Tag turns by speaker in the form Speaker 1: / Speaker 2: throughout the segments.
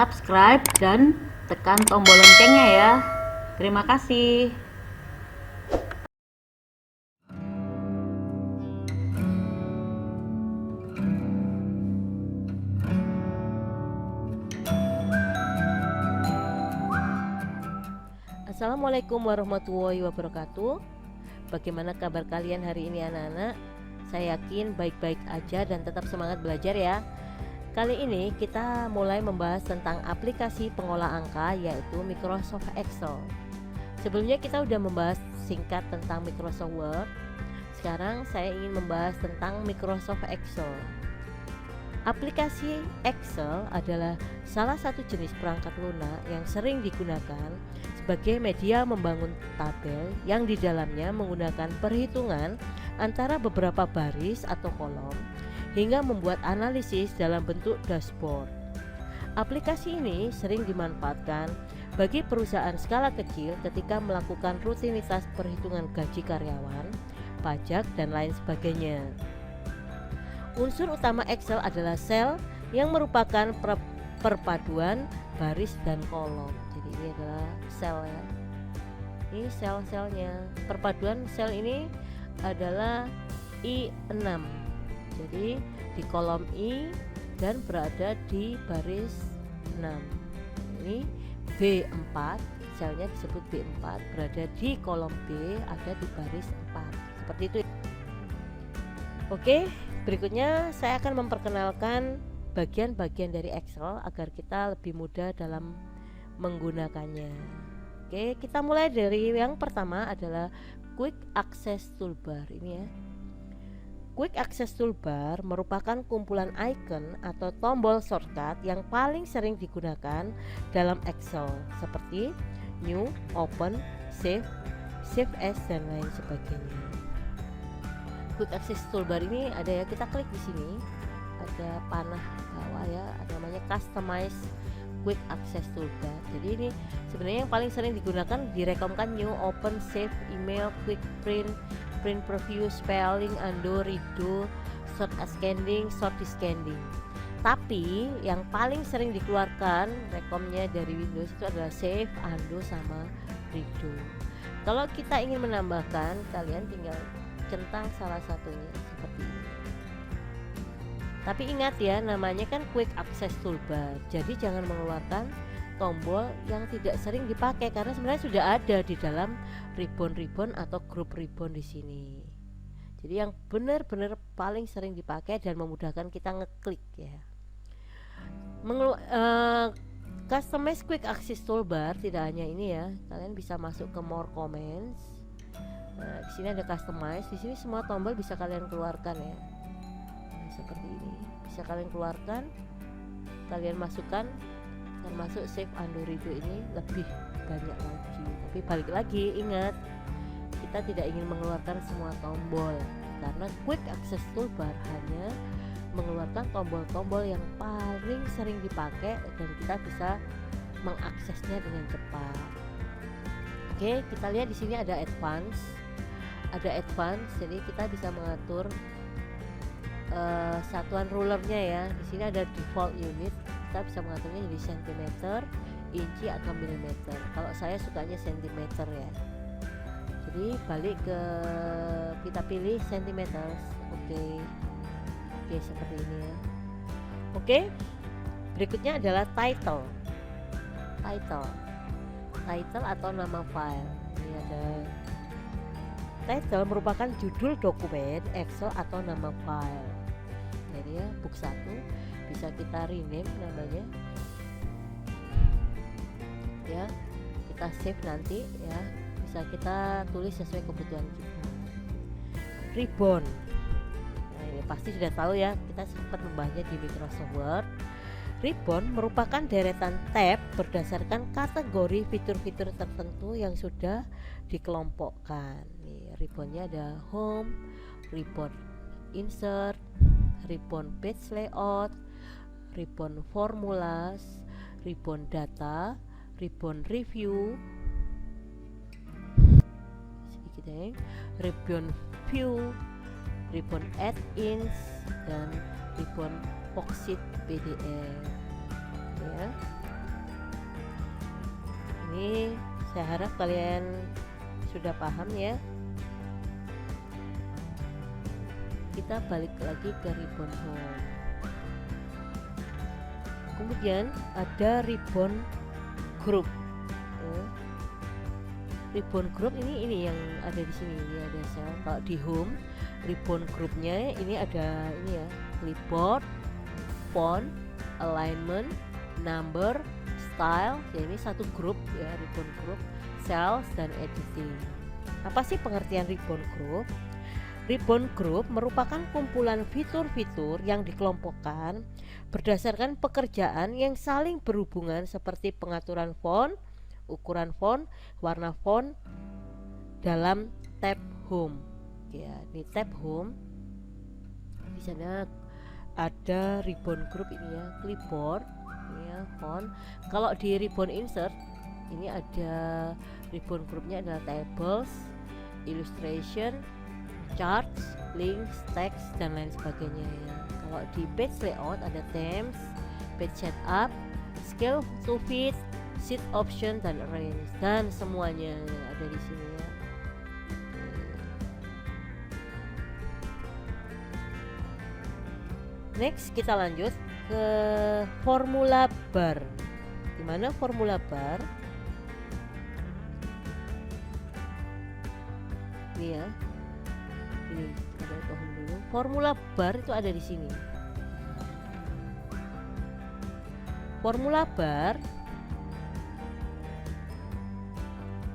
Speaker 1: subscribe dan tekan tombol loncengnya ya. Terima kasih.
Speaker 2: Assalamualaikum warahmatullahi wabarakatuh. Bagaimana kabar kalian hari ini anak-anak? Saya yakin baik-baik aja dan tetap semangat belajar ya. Kali ini kita mulai membahas tentang aplikasi pengolah angka, yaitu Microsoft Excel. Sebelumnya kita udah membahas singkat tentang Microsoft Word. Sekarang saya ingin membahas tentang Microsoft Excel. Aplikasi Excel adalah salah satu jenis perangkat lunak yang sering digunakan sebagai media membangun tabel yang di dalamnya menggunakan perhitungan antara beberapa baris atau kolom hingga membuat analisis dalam bentuk dashboard. Aplikasi ini sering dimanfaatkan bagi perusahaan skala kecil ketika melakukan rutinitas perhitungan gaji karyawan, pajak, dan lain sebagainya. Unsur utama Excel adalah sel yang merupakan perpaduan baris dan kolom. Jadi ini adalah sel ya. Ini sel-selnya. Perpaduan sel ini adalah I6. Jadi di kolom I dan berada di baris 6. Ini B4, selnya disebut B4, berada di kolom B, ada di baris 4. Seperti itu. Oke, berikutnya saya akan memperkenalkan bagian-bagian dari Excel agar kita lebih mudah dalam menggunakannya. Oke, kita mulai dari yang pertama adalah Quick Access Toolbar ini ya. Quick Access Toolbar merupakan kumpulan icon atau tombol shortcut yang paling sering digunakan dalam Excel seperti New, Open, Save, Save As, dan lain sebagainya. Quick Access Toolbar ini ada ya, kita klik di sini ada panah bawah ya, ada namanya Customize Quick Access Toolbar. Jadi ini sebenarnya yang paling sering digunakan direkomkan New, Open, Save, Email, Quick Print, Print Preview, Spelling, Undo, Redo, Short Ascending, Short Descending. Tapi yang paling sering dikeluarkan rekomnya dari Windows itu adalah Save, Undo, sama Redo. Kalau kita ingin menambahkan, kalian tinggal centang salah satunya seperti ini. Tapi ingat ya, namanya kan Quick Access Toolbar. Jadi jangan mengeluarkan tombol yang tidak sering dipakai karena sebenarnya sudah ada di dalam ribbon-ribbon atau grup ribbon di sini. Jadi yang benar-benar paling sering dipakai dan memudahkan kita ngeklik ya. Customize Quick Access Toolbar tidak hanya ini ya. Kalian bisa masuk ke More Comments. Nah, di sini ada customize. Di sini semua tombol bisa kalian keluarkan ya. Nah, seperti ini. Bisa kalian keluarkan, kalian masukkan, termasuk save, undo, redo ini lebih banyak lagi. Tapi balik lagi, ingat, kita tidak ingin mengeluarkan semua tombol karena Quick Access Toolbar hanya mengeluarkan tombol-tombol yang paling sering dipakai dan kita bisa mengaksesnya dengan cepat. Oke, kita lihat di sini ada advance. Ada advance, jadi kita bisa mengatur satuan rulernya ya. Di sini ada default unit, kita bisa mengaturnya jadi cm, inci, atau milimeter. Kalau saya sukanya cm ya. Jadi balik ke kita pilih cm. Oke, seperti ini ya. Oke, berikutnya adalah title atau nama file. Ini ada title, merupakan judul dokumen Excel atau nama file. Jadi ya, book 1 bisa kita rename namanya ya, kita save nanti ya, bisa kita tulis sesuai kebutuhan kita. Ribbon, nah ini pasti sudah tahu ya, kita sempat membahasnya di Microsoft Word. Ribbon merupakan deretan tab berdasarkan kategori fitur-fitur tertentu yang sudah dikelompokkan. Nih, ribbonnya ada Home, ribbon Insert, ribbon Page Layout, ribbon Formulas, ribbon Data, ribbon Review, sedikit ya, ribbon View, ribbon Add-ins, dan ribbon Worksheet PDF ya. Ini saya harap kalian sudah paham ya. Kita balik lagi ke ribbon home. Kemudian ada ribbon group. Ribbon group ini yang ada di sini. Ini ada sel. Kalau di home, ribbon groupnya ini ada ini ya, clipboard, font, alignment, number, style. Ya, ini satu grup ya, ribbon group, cells dan editing. Apa sih pengertian ribbon group? Ribbon group merupakan kumpulan fitur-fitur yang dikelompokkan berdasarkan pekerjaan yang saling berhubungan seperti pengaturan font, ukuran font, warna font dalam tab home. Ya, di tab home di sana ada ribbon group ini ya, clipboard, ini ya, font. Kalau di ribbon insert ini ada ribbon groupnya adalah tables, illustration, charts, links, text dan lain sebagainya ya. Kalau di page layout ada themes, page setup, scale to fit, sheet option dan arrange, dan semuanya ada di sini ya. Next kita lanjut ke formula bar. Dimana formula bar? Ini ya. Ini kita paham dulu. Formula bar itu ada di sini. Formula bar,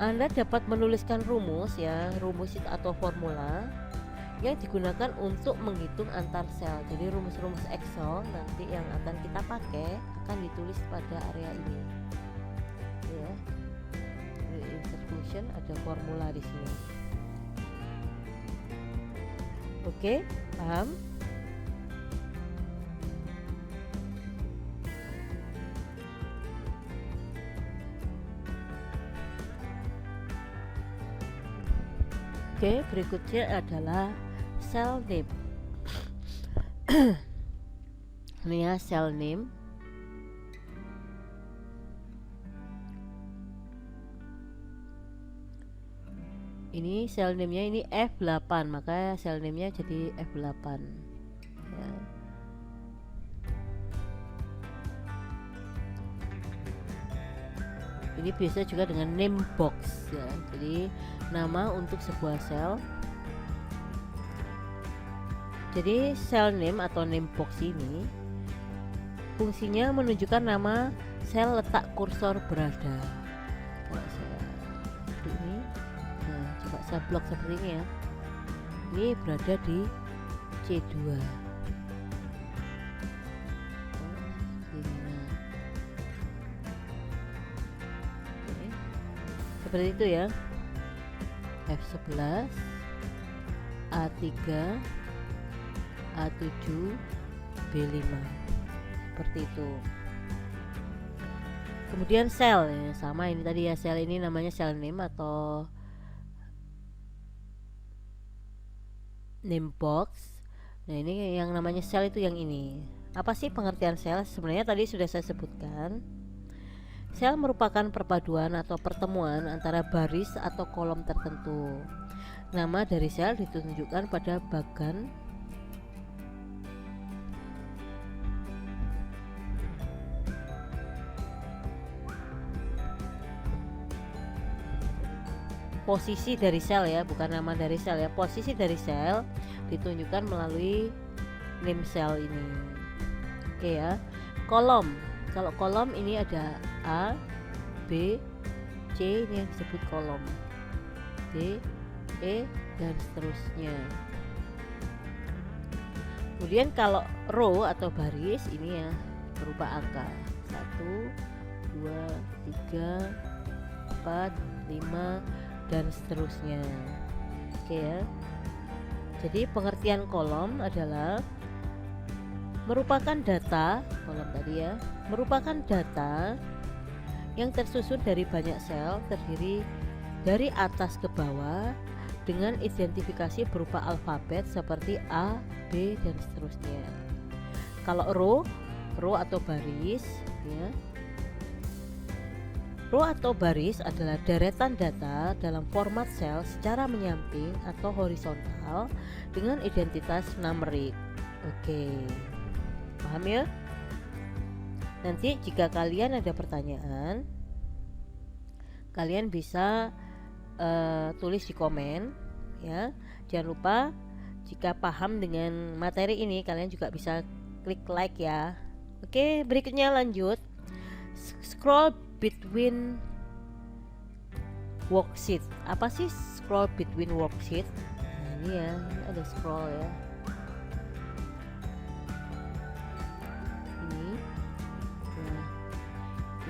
Speaker 2: Anda dapat menuliskan rumus ya, rumus atau formula yang digunakan untuk menghitung antar sel. Jadi rumus-rumus Excel nanti yang akan kita pakai akan ditulis pada area ini. Ya. Di insert function ada formula di sini. Oke, paham? Oke, berikutnya adalah cell name. Ini ya cell name. Ini cell name-nya ini F8, maka cell name-nya jadi F8 ya. Ini biasa juga dengan name box ya. Jadi nama untuk sebuah sel. Jadi cell name atau name box ini fungsinya menunjukkan nama sel letak kursor berada. Kalau saya seperti ini, nah coba saya blok seperti ini ya. Ini berada di C2. Seperti itu ya. F11, A3, A7, B5 seperti itu. Kemudian sel ya, sama ini tadi ya, sel ini namanya cell name atau name box. Nah ini yang namanya sel itu yang ini. Apa sih pengertian sel? Sebenarnya tadi sudah saya sebutkan. Sel merupakan perpaduan atau pertemuan antara baris atau kolom tertentu. Nama dari sel ditunjukkan pada bagan posisi dari sel ya, bukan nama dari sel ya. Posisi dari sel ditunjukkan melalui name cell ini. Oke ya. Kolom. Kalau kolom ini ada A, B, C, ini yang disebut kolom. D, E dan seterusnya. Kemudian kalau row atau baris ini ya berupa angka 1, 2, 3, 4, 5 dan seterusnya. Oke ya. Jadi pengertian kolom adalah merupakan data, kolom tadi ya, merupakan data yang tersusun dari banyak sel terdiri dari atas ke bawah dengan identifikasi berupa alfabet seperti A, B dan seterusnya. Kalau row atau baris ya, Row atau baris adalah deretan data dalam format sel secara menyamping atau horizontal dengan identitas numerik. Oke, paham ya? Nanti jika kalian ada pertanyaan, kalian bisa tulis di komen ya. Jangan lupa jika paham dengan materi ini, kalian juga bisa klik like ya. Oke, berikutnya lanjut. Scroll between worksheet. Apa sih scroll between worksheet? Nah, ini ya, ini ada scroll ya.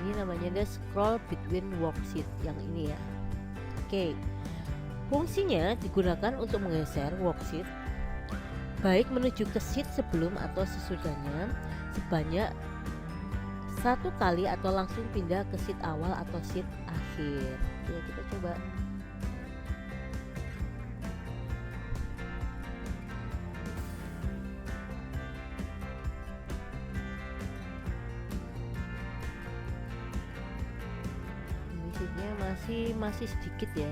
Speaker 2: Ini namanya ada scroll between worksheet yang ini ya. Oke. Fungsinya digunakan untuk menggeser worksheet baik menuju ke sheet sebelum atau sesudahnya sebanyak satu kali atau langsung pindah ke sheet awal atau sheet akhir. Ya, kita coba. Ini sheetnya masih sedikit ya,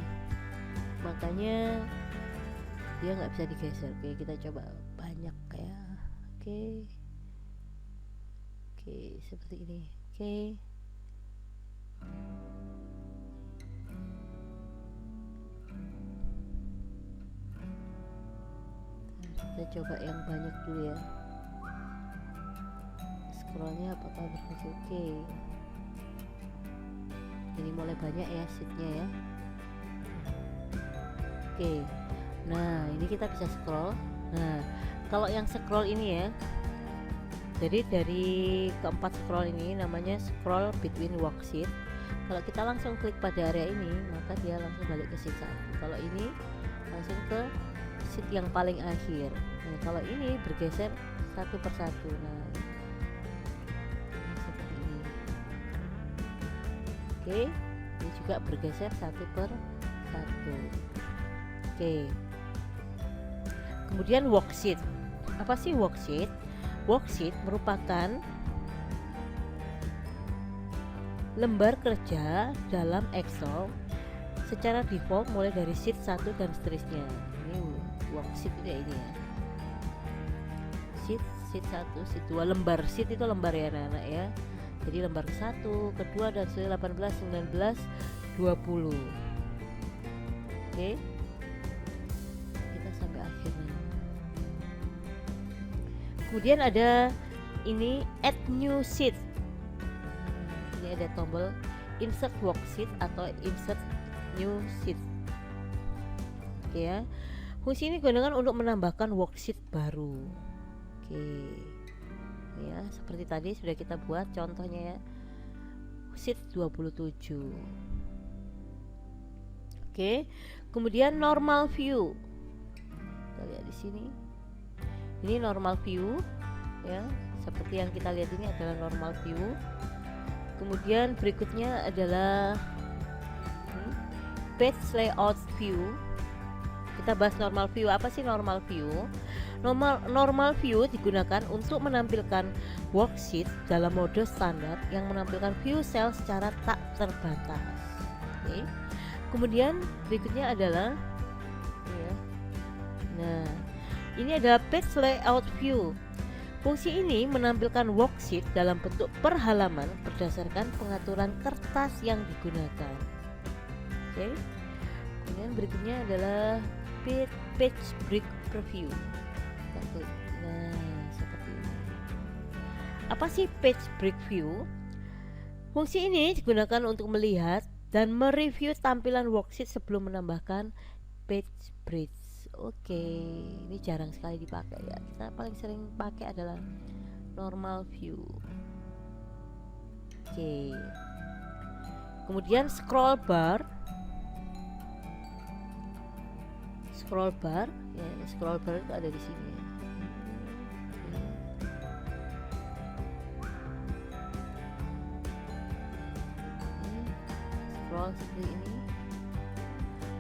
Speaker 2: makanya dia nggak bisa digeser. Oke, kita coba banyak ya. Oke, seperti ini. Oke, kita coba yang banyak dulu ya. Scrollnya apakah berhasil? Oke, ini mulai banyak ya sheetnya ya. Oke, nah ini kita bisa scroll. Nah, kalau yang scroll ini ya, jadi dari keempat scroll ini namanya scroll between worksheet. Kalau kita langsung klik pada area ini, maka dia langsung balik ke sheet 1. Kalau ini langsung ke sheet yang paling akhir. Nah, kalau ini bergeser satu persatu. Nah, seperti ini. Oke, ini juga bergeser satu per satu. Oke. Kemudian worksheet. Apa sih worksheet? Worksheet merupakan lembar kerja dalam Excel secara default mulai dari sheet 1 dan seterusnya. Ini worksheet ini ya. Sheet 1, sheet 2, lembar sheet itu lembar ya anak-anak ya. Jadi lembar ke-1, kedua dan seterusnya 18, 19, 20. Oke. Kita sampai akhirnya. Kemudian ada ini add new sheet. Ini ada tombol insert worksheet atau insert new sheet. Oke ya. Fungsi ini digunakan untuk menambahkan worksheet baru. Oke. Ya, seperti tadi sudah kita buat contohnya ya. Sheet 27. Oke. Kemudian normal view. Kita lihat di sini. Ini normal view ya, seperti yang kita lihat ini adalah normal view. Kemudian berikutnya adalah page layout view. Kita bahas normal view. Apa sih normal view? Normal view digunakan untuk menampilkan worksheet dalam mode standar yang menampilkan view cell secara tak terbatas. Oke. Kemudian berikutnya adalah ya. Nah, ini adalah page layout view. Fungsi ini menampilkan worksheet dalam bentuk per halaman berdasarkan pengaturan kertas yang digunakan. Oke. Kemudian berikutnya adalah page break preview. Nah, seperti ini. Apa sih page break view? Fungsi ini digunakan untuk melihat dan mereview tampilan worksheet sebelum menambahkan page breaks. Oke, ini jarang sekali dipakai ya. Kita paling sering pakai adalah normal view. Oke. Kemudian scroll bar. Scroll bar, ya, scroll bar itu ada di sini. Scroll seperti ini.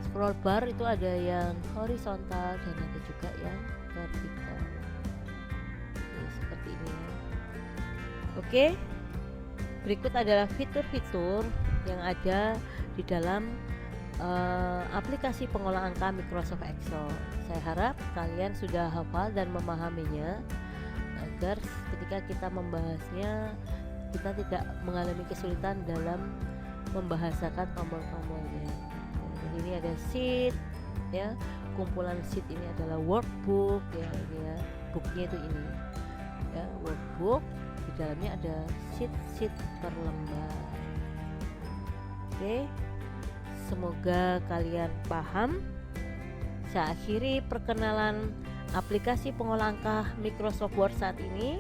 Speaker 2: Scroll bar itu ada yang horizontal dan ada juga yang vertikal. Oke, seperti ini. Oke. Berikut adalah fitur-fitur yang ada di dalam aplikasi pengolah angka Microsoft Excel. Saya harap kalian sudah hafal dan memahaminya agar ketika kita membahasnya kita tidak mengalami kesulitan dalam membahasakan tombol-tombolnya. Jadi ini ada sheet ya, kumpulan sheet ini adalah workbook ya, ini ya, booknya itu ini ya, workbook, di dalamnya ada sheet per lembar. Oke, semoga kalian paham. Saya akhiri perkenalan aplikasi pengolah angka Microsoft Word saat ini.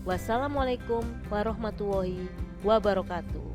Speaker 2: Wassalamualaikum warahmatullahi wabarakatuh.